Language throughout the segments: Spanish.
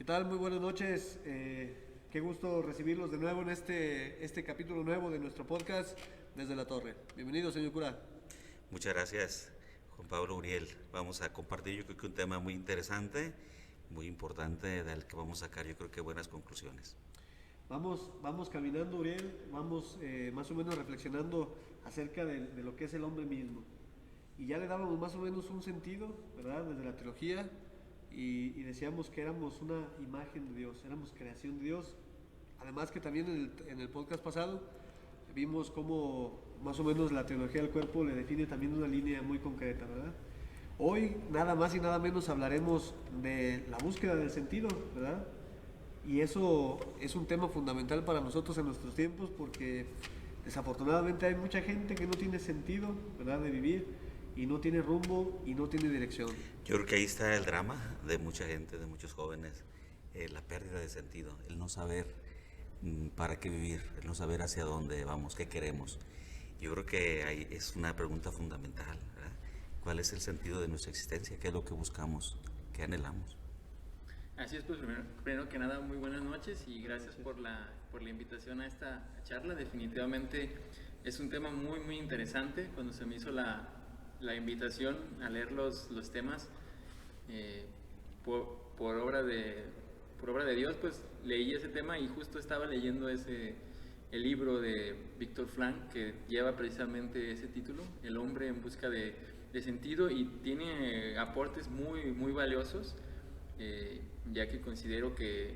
tal? Muy buenas noches. Qué gusto recibirlos de nuevo en este capítulo nuevo de nuestro podcast desde la Torre. Bienvenido, señor cura. Muchas gracias, Juan Pablo Uriel. Vamos a compartir, yo creo que un tema muy interesante, muy importante, del que vamos a sacar, yo creo que buenas conclusiones. Vamos caminando, Uriel, vamos más o menos reflexionando acerca de lo que es el hombre mismo. Y ya le dábamos más o menos un sentido, ¿verdad? Desde la teología y decíamos que éramos una imagen de Dios, éramos creación de Dios. Además que también en el podcast pasado vimos cómo más o menos la teología del cuerpo le define también una línea muy concreta, ¿verdad? Hoy nada más y nada menos hablaremos de la búsqueda del sentido, ¿verdad? Y eso es un tema fundamental para nosotros en nuestros tiempos porque desafortunadamente hay mucha gente que no tiene sentido, ¿verdad?, de vivir y no tiene rumbo y no tiene dirección. Yo creo que ahí está el drama de mucha gente, de muchos jóvenes, la pérdida de sentido, el no saber para qué vivir, el no saber hacia dónde vamos, qué queremos. Yo creo que ahí es una pregunta fundamental, ¿verdad? ¿Cuál es el sentido de nuestra existencia? ¿Qué es lo que buscamos? ¿Qué anhelamos? Así es, pues primero que nada, muy buenas noches y gracias por la invitación a esta charla. Definitivamente es un tema muy interesante. Cuando se me hizo la invitación a leer los temas por obra de Dios, pues leí ese tema y justo estaba leyendo el libro de Víctor Frank que lleva precisamente ese título, El hombre en busca de sentido, y tiene aportes muy valiosos. Ya que considero que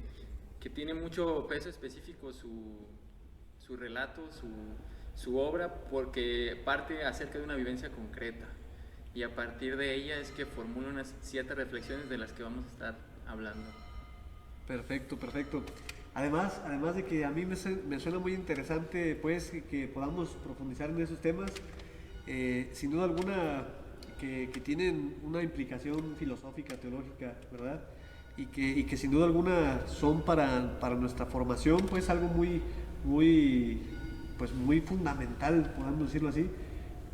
tiene mucho peso específico su relato, su obra, porque parte acerca de una vivencia concreta y a partir de ella es que formula unas ciertas reflexiones de las que vamos a estar hablando. Perfecto. Además de que a mí me suena muy interesante pues que podamos profundizar en esos temas, sin duda alguna que tienen una implicación filosófica, teológica, ¿verdad? Y que sin duda alguna son para nuestra formación pues algo muy fundamental, podemos decirlo así,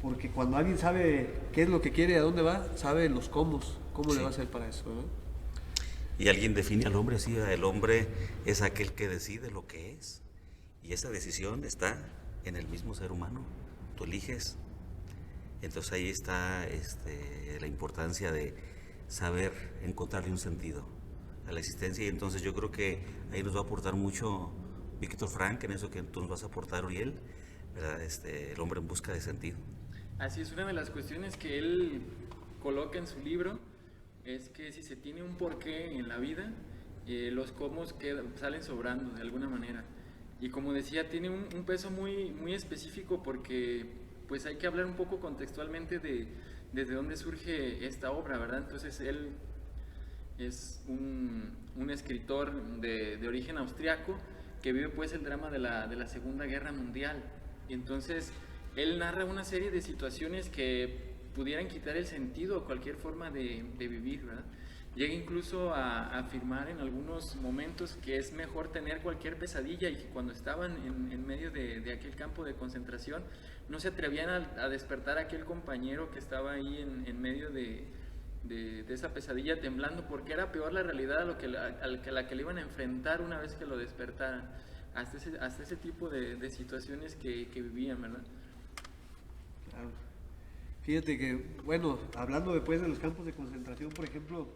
porque cuando alguien sabe qué es lo que quiere, a dónde va, sabe los cómo Sí. le va a hacer para eso, ¿verdad? Y alguien define al hombre así: el hombre es aquel que decide lo que es. Y esa decisión está en el mismo ser humano. Tú eliges. Entonces ahí está la importancia de saber encontrarle un sentido a la existencia. Y entonces yo creo que ahí nos va a aportar mucho Víctor Frank, en eso que tú nos vas a aportar, Uriel, ¿verdad? El hombre en busca de sentido. Así es, una de las cuestiones que él coloca en su libro es que si se tiene un porqué en la vida, los cómo salen sobrando de alguna manera. Y como decía, tiene un peso muy específico porque pues hay que hablar un poco contextualmente desde dónde surge esta obra, ¿verdad? Entonces él es un escritor de origen austriaco que vive pues el drama de la Segunda Guerra Mundial. Y entonces él narra una serie de situaciones que pudieran quitar el sentido a cualquier forma de vivir, ¿verdad? Llega incluso a afirmar en algunos momentos que es mejor tener cualquier pesadilla y que cuando estaban en medio de aquel campo de concentración no se atrevían a despertar a aquel compañero que estaba ahí en medio de esa pesadilla temblando, porque era peor la realidad a la que le iban a enfrentar una vez que lo despertaran. Hasta ese tipo de situaciones que vivían, ¿verdad? Claro. Fíjate que, bueno, hablando después de los campos de concentración, por ejemplo,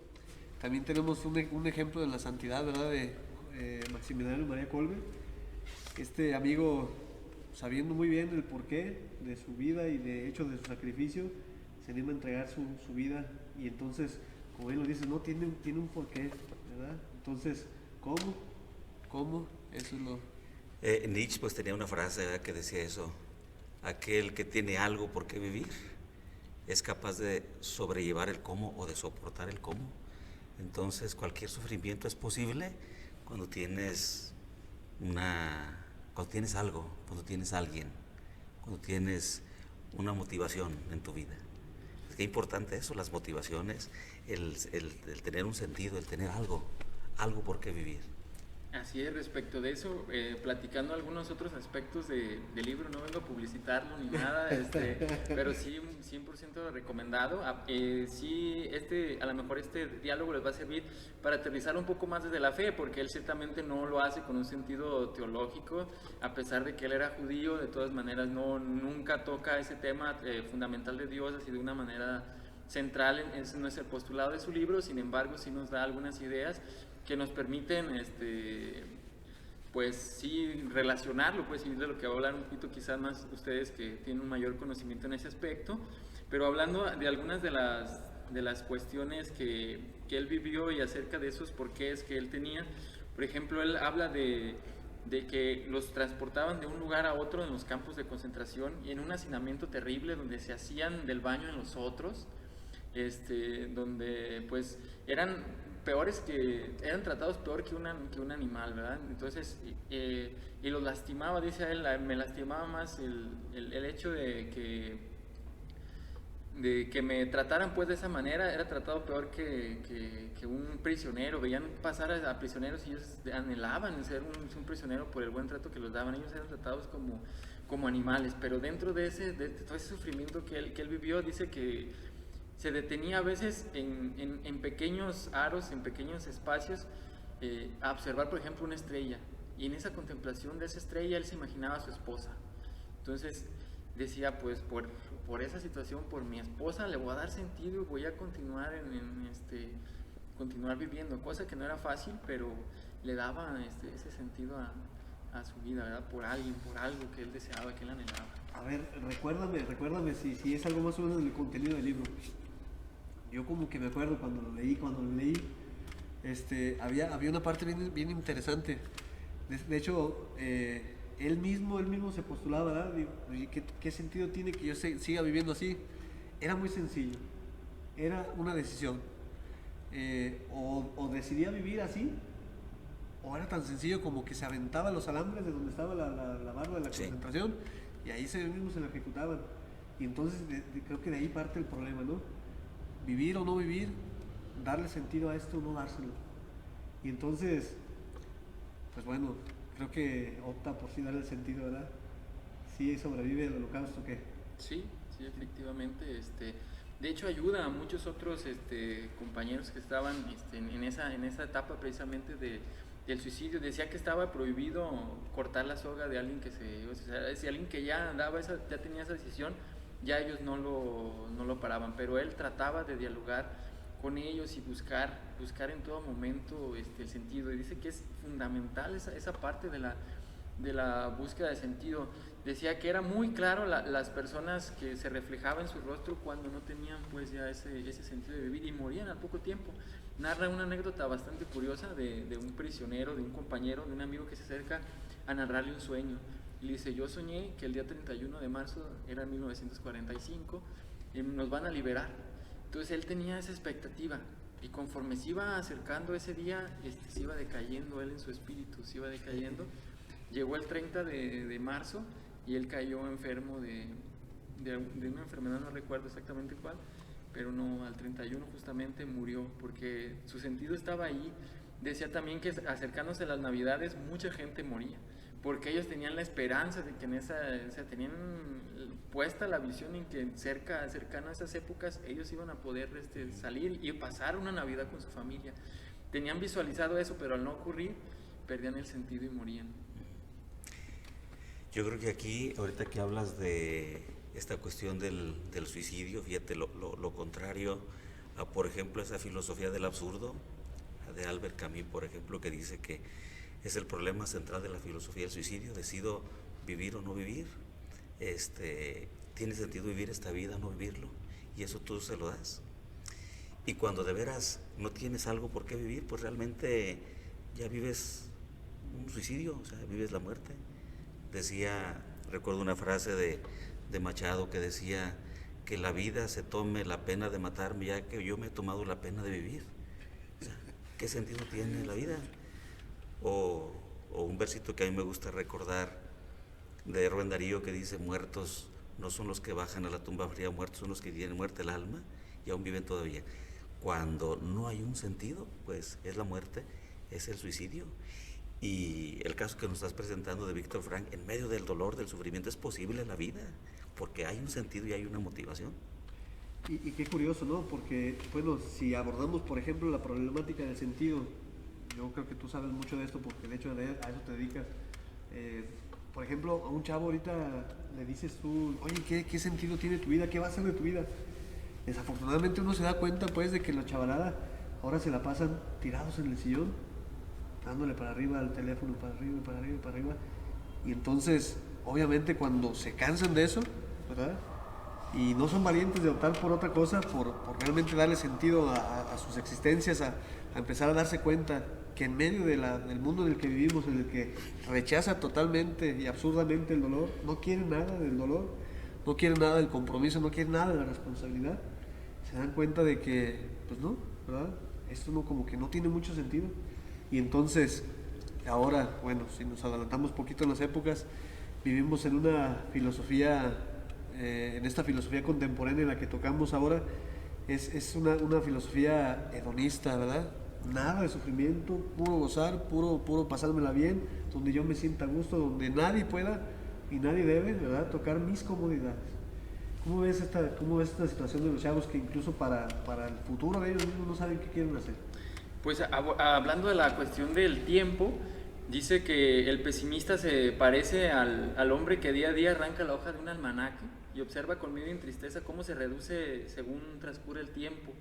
también tenemos un ejemplo de la santidad, ¿verdad?, de Maximiliano María Kolbe. Este amigo, sabiendo muy bien el porqué de su vida y de hecho de su sacrificio, se anima a entregar su vida y entonces, como él lo dice, no tiene un porqué, ¿verdad? Entonces, ¿cómo? Eso es lo... Nietzsche pues tenía una frase, ¿verdad?, que decía eso: aquel que tiene algo por qué vivir es capaz de sobrellevar el cómo o de soportar el cómo. Entonces cualquier sufrimiento es posible cuando tienes algo, cuando tienes alguien, cuando tienes una motivación en tu vida. Es que importante eso, las motivaciones, el tener un sentido, el tener algo por qué vivir. Así es, respecto de eso, platicando algunos otros aspectos del libro, no vengo a publicitarlo ni nada, pero sí, 100% recomendado. Sí, a lo mejor este diálogo les va a servir para aterrizar un poco más desde la fe, porque él ciertamente no lo hace con un sentido teológico, a pesar de que él era judío, de todas maneras nunca toca ese tema fundamental de Dios así de una manera central, ese no es el postulado de su libro, sin embargo sí nos da algunas ideas que nos permiten, pues sí, relacionarlo, pues sí, de lo que va a hablar un poquito quizás más ustedes que tienen un mayor conocimiento en ese aspecto, pero hablando de algunas de las cuestiones que él vivió y acerca de esos porqués que él tenía. Por ejemplo, él habla de que los transportaban de un lugar a otro en los campos de concentración y en un hacinamiento terrible donde se hacían del baño en los otros, donde pues eran eran tratados peor que un animal, ¿verdad? Entonces, y los lastimaba, dice él, me lastimaba más el hecho de que me trataran pues de esa manera, era tratado peor que un prisionero. Veían pasar a prisioneros y ellos anhelaban ser un prisionero por el buen trato que los daban. Ellos eran tratados como animales, pero dentro de todo ese sufrimiento que él vivió, dice que se detenía a veces en pequeños aros, en pequeños espacios, a observar, por ejemplo, una estrella. Y en esa contemplación de esa estrella, él se imaginaba a su esposa. Entonces decía, pues por esa situación, por mi esposa, le voy a dar sentido y voy a continuar continuar viviendo. Cosa que no era fácil, pero le daba ese sentido a su vida, ¿verdad? Por alguien, por algo que él deseaba, que él anhelaba. A ver, recuérdame si es algo más o menos del contenido del libro. Yo como que me acuerdo cuando lo leí, había una parte bien interesante. De hecho, él mismo se postulaba, ¿verdad? ¿Qué sentido tiene que yo siga viviendo así? Era muy sencillo, era una decisión. O decidía vivir así, o era tan sencillo como que se aventaba los alambres de donde estaba la barra de la concentración, y ahí mismo se lo ejecutaban. Y entonces creo que de ahí parte el problema, ¿no? Vivir o no vivir, darle sentido a esto o no dárselo. Y entonces, pues bueno, creo que opta por sí darle sentido, ¿verdad? Sí sobrevive el holocausto, ¿qué? Sí, efectivamente. De hecho, ayuda a muchos otros compañeros que estaban en esa etapa precisamente del suicidio. Decía que estaba prohibido cortar la soga de alguien si alguien que ya tenía esa decisión, ya ellos no lo paraban, pero él trataba de dialogar con ellos y buscar en todo momento el sentido. Y dice que es fundamental esa parte de la búsqueda de sentido. Decía que era muy claro las personas que se reflejaba en su rostro cuando no tenían pues ya ese sentido de vivir y morían al poco tiempo. Narra una anécdota bastante curiosa de un prisionero, de un compañero, de un amigo que se acerca a narrarle un sueño. Y le dice, yo soñé que el día 31 de marzo, era 1945, y nos van a liberar. Entonces él tenía esa expectativa, y conforme se iba acercando ese día, se iba decayendo él en su espíritu, se iba decayendo. Llegó el 30 de marzo y él cayó enfermo de una enfermedad, no recuerdo exactamente cuál, pero no, al 31 justamente murió, porque su sentido estaba ahí. Decía también que acercándose a las Navidades mucha gente moría, porque ellos tenían la esperanza de que tenían puesta la visión en que cercano a esas épocas ellos iban a poder salir y pasar una Navidad con su familia. Tenían visualizado eso, pero al no ocurrir, perdían el sentido y morían. Yo creo que aquí, ahorita que hablas de esta cuestión del suicidio, fíjate, lo contrario a, por ejemplo, esa filosofía del absurdo, de Albert Camus, por ejemplo, que dice que es el problema central de la filosofía del suicidio: decido vivir o no vivir, tiene sentido vivir esta vida o no vivirlo, y eso tú se lo das. Y cuando de veras no tienes algo por qué vivir, pues realmente ya vives un suicidio, o sea, vives la muerte. Recuerdo una frase de Machado que decía que la vida se tome la pena de matarme, ya que yo me he tomado la pena de vivir. O sea, ¿qué sentido tiene la vida? O un versito que a mí me gusta recordar de Rubén Darío, que dice: muertos no son los que bajan a la tumba fría, muertos son los que tienen muerte el alma y aún viven todavía. Cuando no hay un sentido, pues es la muerte, es el suicidio. Y el caso que nos estás presentando de Víctor Frank, en medio del dolor, del sufrimiento, es posible la vida, porque hay un sentido y hay una motivación. Y qué curioso, ¿no? Porque, bueno, si abordamos, por ejemplo, la problemática del sentido, yo creo que tú sabes mucho de esto porque de hecho a eso te dedicas. Por ejemplo, a un chavo ahorita le dices tú, oye, ¿qué sentido tiene tu vida? ¿Qué va a ser de tu vida? Desafortunadamente uno se da cuenta, pues, de que la chavalada ahora se la pasan tirados en el sillón, dándole para arriba al teléfono, para arriba, para arriba, para arriba. Y entonces, obviamente, cuando se cansan de eso, ¿verdad? Y no son valientes de optar por otra cosa, por realmente darle sentido a sus existencias, a empezar a darse cuenta que en medio del mundo en el que vivimos, en el que rechaza totalmente y absurdamente el dolor, no quieren nada del dolor, no quieren nada del compromiso, no quieren nada de la responsabilidad, se dan cuenta de que, pues no, ¿verdad? Esto no, como que no tiene mucho sentido. Y entonces, ahora, bueno, si nos adelantamos poquito en las épocas, vivimos en una filosofía, en esta filosofía contemporánea en la que tocamos ahora, es una filosofía hedonista, ¿verdad? Nada de sufrimiento, puro gozar, puro pasármela bien, donde yo me sienta a gusto, donde nadie pueda y nadie debe, ¿verdad?, tocar mis comodidades. ¿Cómo ves esta situación de los chavos que incluso para el futuro de ellos mismos no saben qué quieren hacer? Pues hablando de la cuestión del tiempo, dice que el pesimista se parece al hombre que día a día arranca la hoja de un almanaque y observa con miedo y tristeza cómo se reduce según transcurre el tiempo.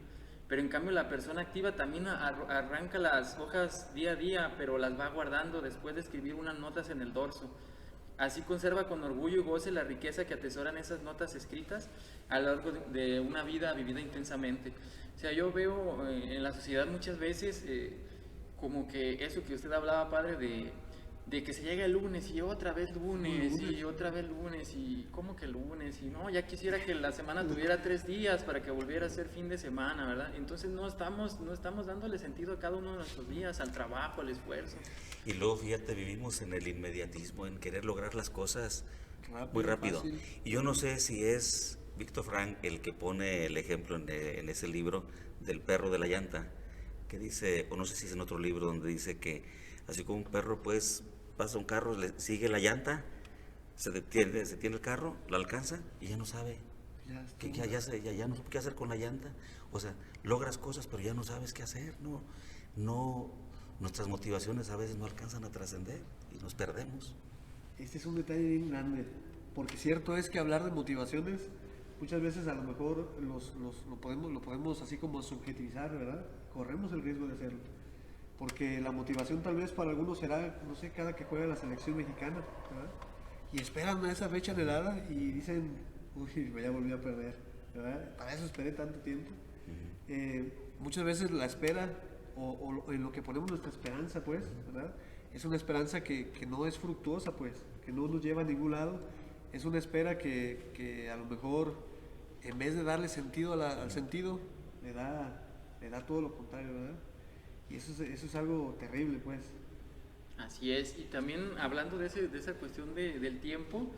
Pero en cambio la persona activa también arranca las hojas día a día, pero las va guardando después de escribir unas notas en el dorso. Así conserva con orgullo y goce la riqueza que atesoran esas notas escritas a lo largo de una vida vivida intensamente. O sea, yo veo en la sociedad muchas veces como que eso que usted hablaba, padre, de que se llega el lunes y otra vez lunes y otra vez lunes y ¿cómo que lunes? Y no, ya quisiera que la semana tuviera 3 días para que volviera a ser fin de semana, ¿verdad? Entonces no estamos dándole sentido a cada uno de nuestros días, al trabajo, al esfuerzo. Y luego, fíjate, vivimos en el inmediatismo, en querer lograr las cosas muy rápido. Fácil. Y yo no sé si es Víctor Frank el que pone el ejemplo en ese libro del perro de la llanta, que dice, o no sé si es en otro libro donde dice que así como un perro, pues pasa un carro, le sigue la llanta, se detiene el carro, la alcanza y ya no sabe ya no sabe qué hacer con la llanta. O sea, logras cosas pero ya no sabes qué hacer. No, nuestras motivaciones a veces no alcanzan a trascender y nos perdemos. Este es un detalle bien grande, porque cierto es que hablar de motivaciones muchas veces a lo mejor lo podemos así como subjetivizar, ¿verdad? Corremos el riesgo de hacerlo. Porque la motivación tal vez para algunos será, no sé, cada que juega la selección mexicana, ¿verdad? Y esperan a esa fecha anhelada y dicen, uy, ya volví a perder, ¿verdad? Para eso esperé tanto tiempo. Muchas veces la espera o en lo que ponemos nuestra esperanza, pues, ¿verdad? Es una esperanza que no es fructuosa, pues, que no nos lleva a ningún lado. Es una espera que a lo mejor, en vez de darle sentido al sentido, le da todo lo contrario, ¿verdad? Y eso es algo terrible, pues. Así es, y también hablando de esa cuestión del tiempo,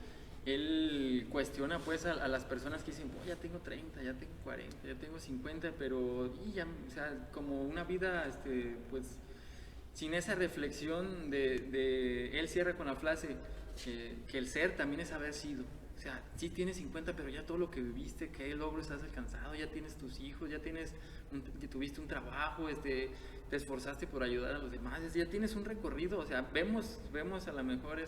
él cuestiona pues a las personas que dicen, oh, ya tengo 30, ya tengo 40, ya tengo 50, pero ya, o sea, como una vida, pues, sin esa reflexión él cierra con la frase, que el ser también es haber sido. O sea, sí tienes 50, pero ya todo lo que viviste, qué logros has alcanzado, ya tienes tus hijos, ya tuviste un trabajo, te esforzaste por ayudar a los demás, ya tienes un recorrido. O sea, vemos a lo mejor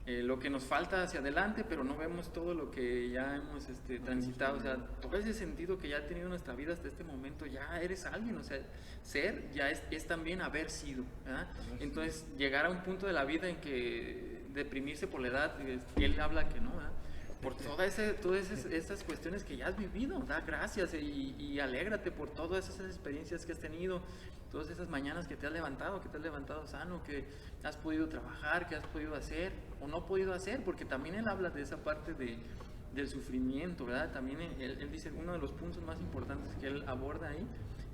lo que nos falta hacia adelante, pero no vemos todo lo que ya hemos transitado. O sea, todo ese sentido que ya ha tenido nuestra vida hasta este momento, ya eres alguien. O sea, ser ya es también haber sido, ¿verdad? Entonces, llegar a un punto de la vida en que deprimirse por la edad, él habla que no, ¿verdad? Por todas esas cuestiones que ya has vivido, da gracias y alégrate por todas esas experiencias que has tenido, todas esas mañanas que te has levantado sano, que has podido trabajar, que has podido hacer o no podido hacer, porque también él habla de esa parte del sufrimiento, ¿verdad? También él dice, uno de los puntos más importantes que él aborda ahí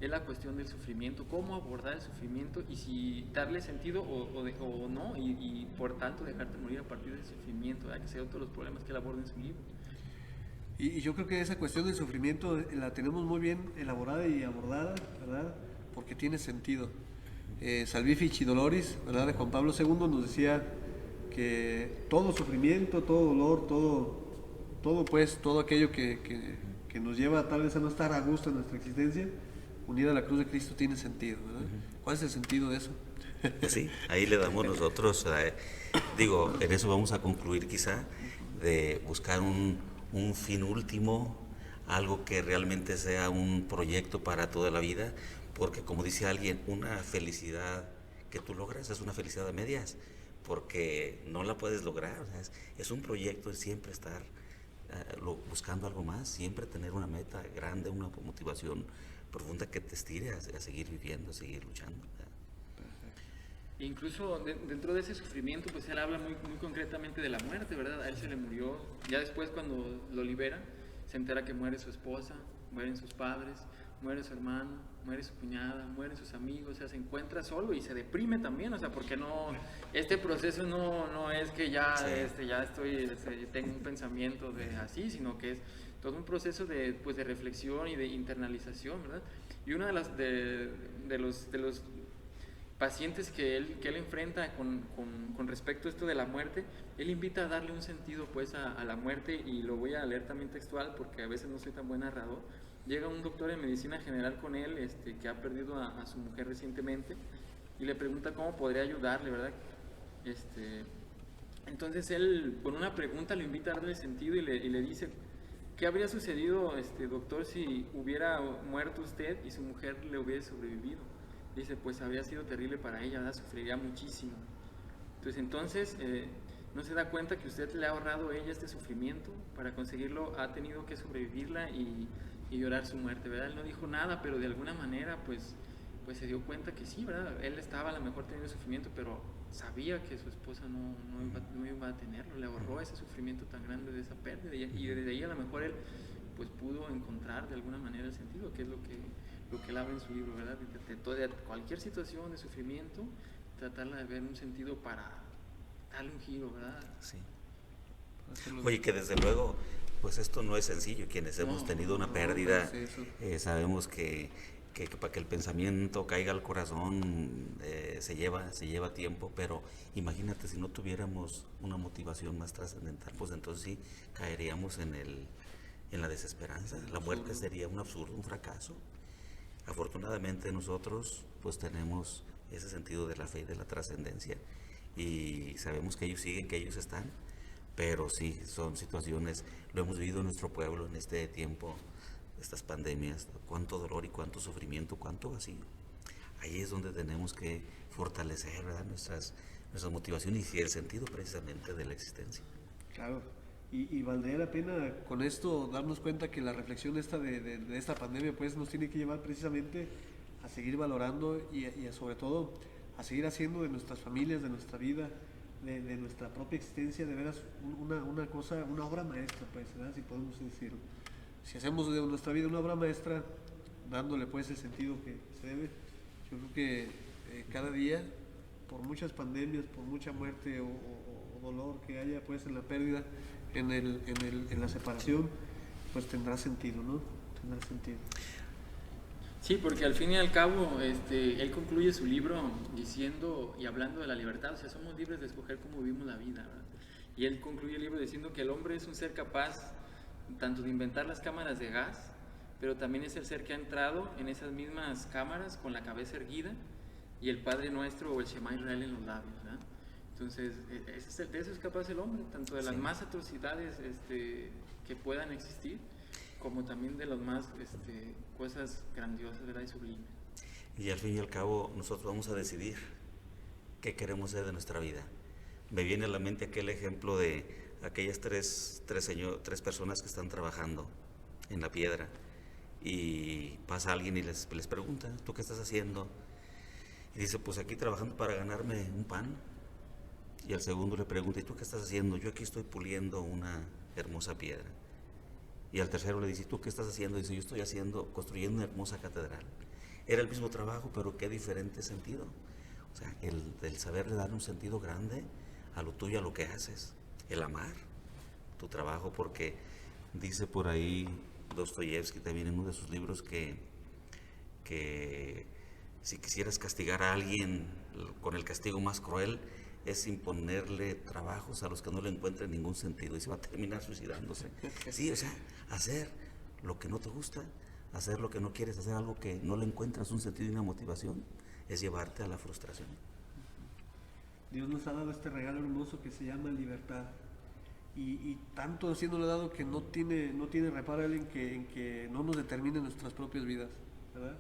es la cuestión del sufrimiento, cómo abordar el sufrimiento y si darle sentido o no, y por tanto dejarte morir a partir del sufrimiento, ¿verdad? Que sea otro de los problemas que él aborda en su libro. Y yo creo que esa cuestión del sufrimiento la tenemos muy bien elaborada y abordada, ¿verdad? Porque tiene sentido. Salvifici Doloris, ¿verdad? De Juan Pablo II nos decía que todo sufrimiento, todo dolor, todo aquello que nos lleva tal vez a no estar a gusto en nuestra existencia, unida a la cruz de Cristo tiene sentido, ¿verdad? ¿Cuál es el sentido de eso? Pues sí, ahí le damos nosotros, digo, en eso vamos a concluir quizá, de buscar un fin último, algo que realmente sea un proyecto para toda la vida, porque como dice alguien, una felicidad que tú logras es una felicidad a medias, porque no la puedes lograr, o sea, es un proyecto de siempre estar buscando algo más, siempre tener una meta grande, una motivación profunda que te estire a seguir viviendo, a seguir luchando. Incluso dentro de ese sufrimiento, pues él habla muy concretamente de la muerte, ¿verdad? A él se le murió, ya después cuando lo libera, se entera que muere su esposa, mueren sus padres, muere su hermano, muere su cuñada, mueren sus amigos, o sea, se encuentra solo y se deprime también, o sea, porque no, este proceso no es que ya, sí, ya tengo un pensamiento de así, sino que es todo un proceso de reflexión y de internalización, ¿verdad? Y una de los pacientes que él enfrenta con respecto a esto de la muerte, él invita a darle un sentido pues a la muerte, y lo voy a leer también textual porque a veces no soy tan buen narrador. Llega un doctor en medicina general con él, que ha perdido a su mujer recientemente, y le pregunta cómo podría ayudarle, ¿verdad? Entonces él con una pregunta lo invita a darle sentido y le dice: ¿qué habría sucedido, doctor, si hubiera muerto usted y su mujer le hubiera sobrevivido? Dice, pues habría sido terrible para ella, ¿verdad? Sufriría muchísimo. Entonces no se da cuenta que usted le ha ahorrado a ella este sufrimiento. Para conseguirlo ha tenido que sobrevivirla y llorar su muerte, ¿verdad? Él no dijo nada, pero de alguna manera pues se dio cuenta que sí, ¿verdad? Él estaba a lo mejor teniendo sufrimiento, pero sabía que su esposa no iba a tenerlo. Le ahorró ese sufrimiento tan grande de esa pérdida, y desde ahí a lo mejor él pues pudo encontrar de alguna manera el sentido, que es lo que él habla en su libro, ¿verdad? De cualquier situación de sufrimiento, tratarla de ver un sentido para darle un giro, ¿verdad? Sí. Oye, que desde luego, pues esto no es sencillo. Quienes hemos tenido una pérdida, sabemos que para que el pensamiento caiga al corazón se lleva tiempo, pero imagínate si no tuviéramos una motivación más trascendental, pues entonces sí caeríamos en la desesperanza. La muerte sería un absurdo, un fracaso. Afortunadamente nosotros pues tenemos ese sentido de la fe y de la trascendencia, y sabemos que ellos siguen, que ellos están, pero sí, son situaciones, lo hemos vivido en nuestro pueblo en este tiempo, estas pandemias, cuánto dolor y cuánto sufrimiento, cuánto vacío. Ahí es donde tenemos que fortalecer, ¿verdad?, nuestras motivaciones y el sentido precisamente de la existencia. Claro. Y valdría la pena con esto darnos cuenta que la reflexión de esta pandemia pues nos tiene que llevar precisamente a seguir valorando y sobre todo a seguir haciendo de nuestras familias, de nuestra vida, de nuestra propia existencia, de veras una obra maestra, pues, ¿verdad? Si podemos decirlo. Si hacemos de nuestra vida una obra maestra, dándole pues el sentido que se debe, yo creo que cada día, por muchas pandemias, por mucha muerte o dolor que haya pues en la pérdida, en la separación, pues tendrá sentido, ¿no? Tendrá sentido. Sí, porque al fin y al cabo, él concluye su libro diciendo y hablando de la libertad, o sea, somos libres de escoger cómo vivimos la vida, ¿verdad? Y él concluye el libro diciendo que el hombre es un ser capaz tanto de inventar las cámaras de gas, pero también es el ser que ha entrado en esas mismas cámaras con la cabeza erguida y el Padre Nuestro o el Shema Israel en los labios, ¿verdad? Entonces, de eso es capaz el hombre, tanto de las más atrocidades que puedan existir, como también de las más cosas grandiosas, ¿verdad?, y sublimes. Y al fin y al cabo, nosotros vamos a decidir qué queremos ser de nuestra vida. Me viene a la mente aquel ejemplo de aquellas tres personas que están trabajando en la piedra, y pasa alguien y les pregunta: ¿tú qué estás haciendo? Y dice: pues aquí trabajando para ganarme un pan. Y al segundo le pregunta: ¿y tú qué estás haciendo? Yo aquí estoy puliendo una hermosa piedra. Y al tercero le dice: ¿tú qué estás haciendo? Dice: yo estoy construyendo una hermosa catedral. Era el mismo trabajo, pero qué diferente sentido. O sea, el saberle dar un sentido grande a lo tuyo, a lo que haces, el amar tu trabajo, porque dice por ahí Dostoyevsky también en uno de sus libros que Si quisieras castigar a alguien con el castigo más cruel, es imponerle trabajos a los que no le encuentren ningún sentido y se va a terminar suicidándose. Sí, o sea, hacer lo que no te gusta, hacer lo que no quieres, hacer algo que no le encuentras un sentido y una motivación, es llevarte a la frustración. Dios nos ha dado este regalo hermoso que se llama libertad. Y tanto así nos lo ha dado que no tiene reparo Él en que no nos determine nuestras propias vidas, ¿verdad?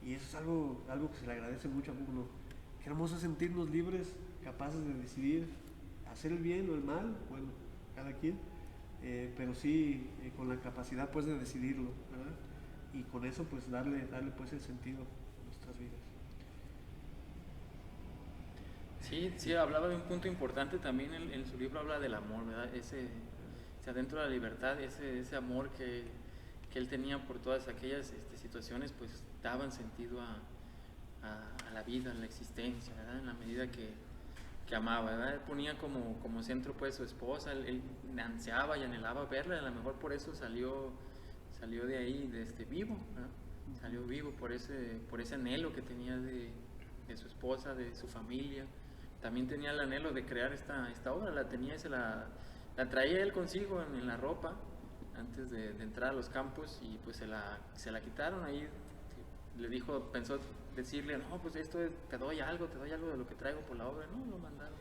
Y eso es algo que se le agradece mucho a uno. Qué hermoso sentirnos libres, capaces de decidir hacer el bien o el mal, bueno, cada quien, pero sí con la capacidad pues de decidirlo, ¿verdad? Y con eso pues darle pues el sentido a nuestras vidas. Sí, hablaba de un punto importante también en su libro, habla del amor, ¿verdad? O sea, dentro de la libertad, ese amor que él tenía por todas aquellas situaciones, pues daban sentido a la vida, a la existencia, ¿verdad? En la medida que amaba, ¿verdad? Él ponía como centro pues su esposa, él ansiaba y anhelaba verla, a lo mejor por eso salió de ahí vivo, ¿verdad? Salió vivo por ese anhelo que tenía de su esposa, de su familia. También tenía el anhelo de crear esta obra, la tenía y la traía él consigo en la ropa antes de entrar a los campos, y pues se la quitaron ahí. Le dijo, pensó decirle, no, pues te doy algo de lo que traigo por la obra. No, lo mandaron.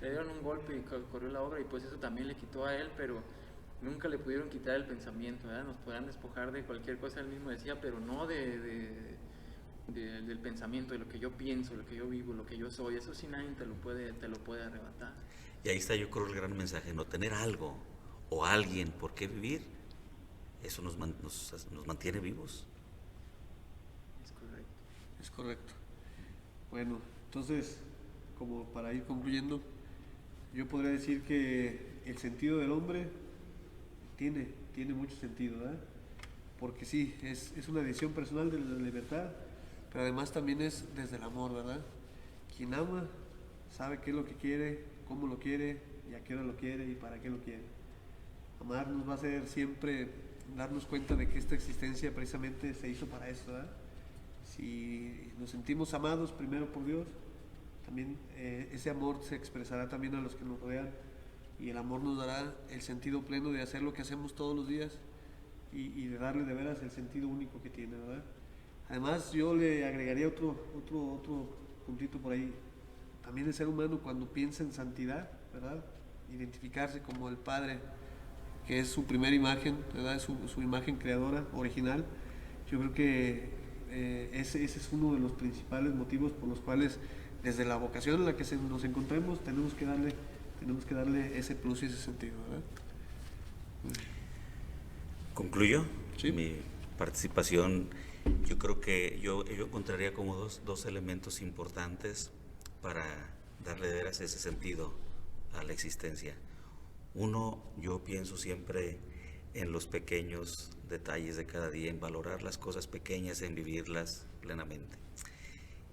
Le dieron un golpe y corrió la obra, y pues eso también le quitó a él, pero nunca le pudieron quitar el pensamiento, ¿verdad? Nos podrán despojar de cualquier cosa, él mismo decía, pero no del pensamiento, de lo que yo pienso, lo que yo vivo, lo que yo soy. Eso sí nadie te lo puede arrebatar. Y ahí está, yo creo, el gran mensaje: no tener algo o alguien por qué vivir, eso nos mantiene vivos. Es correcto. Bueno, entonces, como para ir concluyendo, yo podría decir que el sentido del hombre tiene mucho sentido, ¿verdad? Porque sí, es una decisión personal de la libertad, pero además también es desde el amor, ¿verdad? Quien ama sabe qué es lo que quiere, cómo lo quiere, y a qué hora lo quiere y para qué lo quiere. Amar nos va a hacer siempre darnos cuenta de que esta existencia precisamente se hizo para eso, ¿verdad? Si nos sentimos amados primero por Dios, también ese amor se expresará también a los que nos rodean, y el amor nos dará el sentido pleno de hacer lo que hacemos todos los días y de darle de veras el sentido único que tiene, ¿verdad? Además, yo le agregaría otro puntito por ahí. También el ser humano, cuando piensa en santidad, ¿verdad? Identificarse como el Padre, que es su primera imagen, ¿verdad? Su imagen creadora, original. Yo creo que ese es uno de los principales motivos por los cuales, desde la vocación en la que nos encontremos, tenemos que darle ese plus y ese sentido, ¿verdad? ¿Concluyo? Sí. Mi participación, yo creo que yo encontraría como dos elementos importantes para darle de veras ese sentido a la existencia. Uno, yo pienso siempre en los pequeños detalles de cada día, en valorar las cosas pequeñas, en vivirlas plenamente.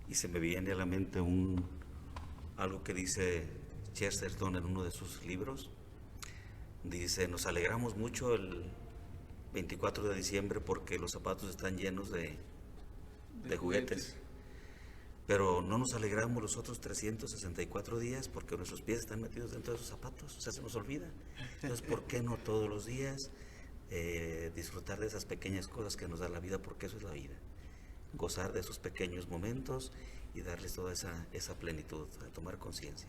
Y se me viene a la mente algo que dice Chesterton en uno de sus libros. Dice: nos alegramos mucho el 24 de diciembre porque los zapatos están llenos de juguetes. Pero no nos alegramos los otros 364 días porque nuestros pies están metidos dentro de esos zapatos. O sea, se nos olvida. Entonces, ¿por qué no todos los días disfrutar de esas pequeñas cosas que nos da la vida? Porque eso es la vida. Gozar de esos pequeños momentos y darles toda esa plenitud, a tomar conciencia.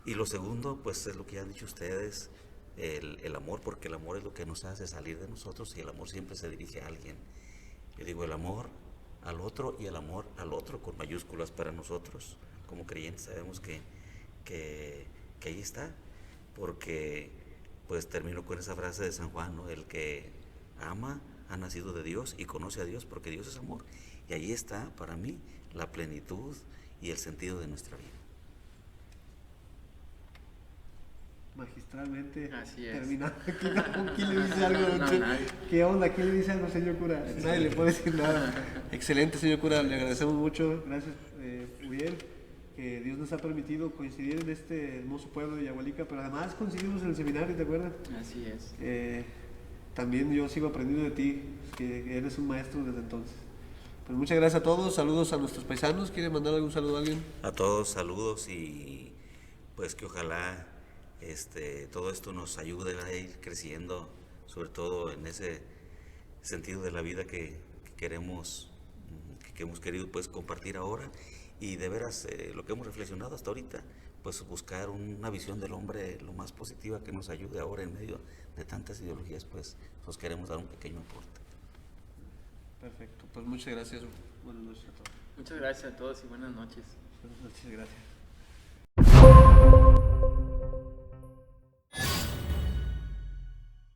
Y lo segundo, pues es lo que ya han dicho ustedes, el amor, porque el amor es lo que nos hace salir de nosotros, y el amor siempre se dirige a alguien. Yo digo, el amor al otro, y el amor al otro con mayúsculas para nosotros como creyentes sabemos que ahí está, porque pues termino con esa frase de San Juan, ¿no? El que ama ha nacido de Dios y conoce a Dios, porque Dios es amor, y ahí está para mí la plenitud y el sentido de nuestra vida. Magistralmente Así es. terminado. ¿Quién le dice algo? No, nadie. ¿Qué onda? ¿Quién le dice algo, señor cura? Nadie le puede decir nada. Excelente, señor cura, le agradecemos mucho. Gracias, Uriel, que Dios nos ha permitido coincidir en este hermoso pueblo de Yahualica, pero además coincidimos en el seminario, ¿te acuerdas? Así es. También yo sigo aprendiendo de ti, que eres un maestro desde entonces. Pues muchas gracias a todos, saludos a nuestros paisanos. ¿Quiere mandar algún saludo a alguien? A todos saludos y pues que ojalá todo esto nos ayude a ir creciendo, sobre todo en ese sentido de la vida que queremos, que hemos querido pues compartir ahora, y de veras lo que hemos reflexionado hasta ahorita, pues buscar una visión del hombre lo más positiva que nos ayude ahora en medio de tantas ideologías, pues nos queremos dar un pequeño aporte. Perfecto, pues muchas gracias. Buenas noches a todos. Muchas gracias a todos y buenas noches. Buenas noches, gracias.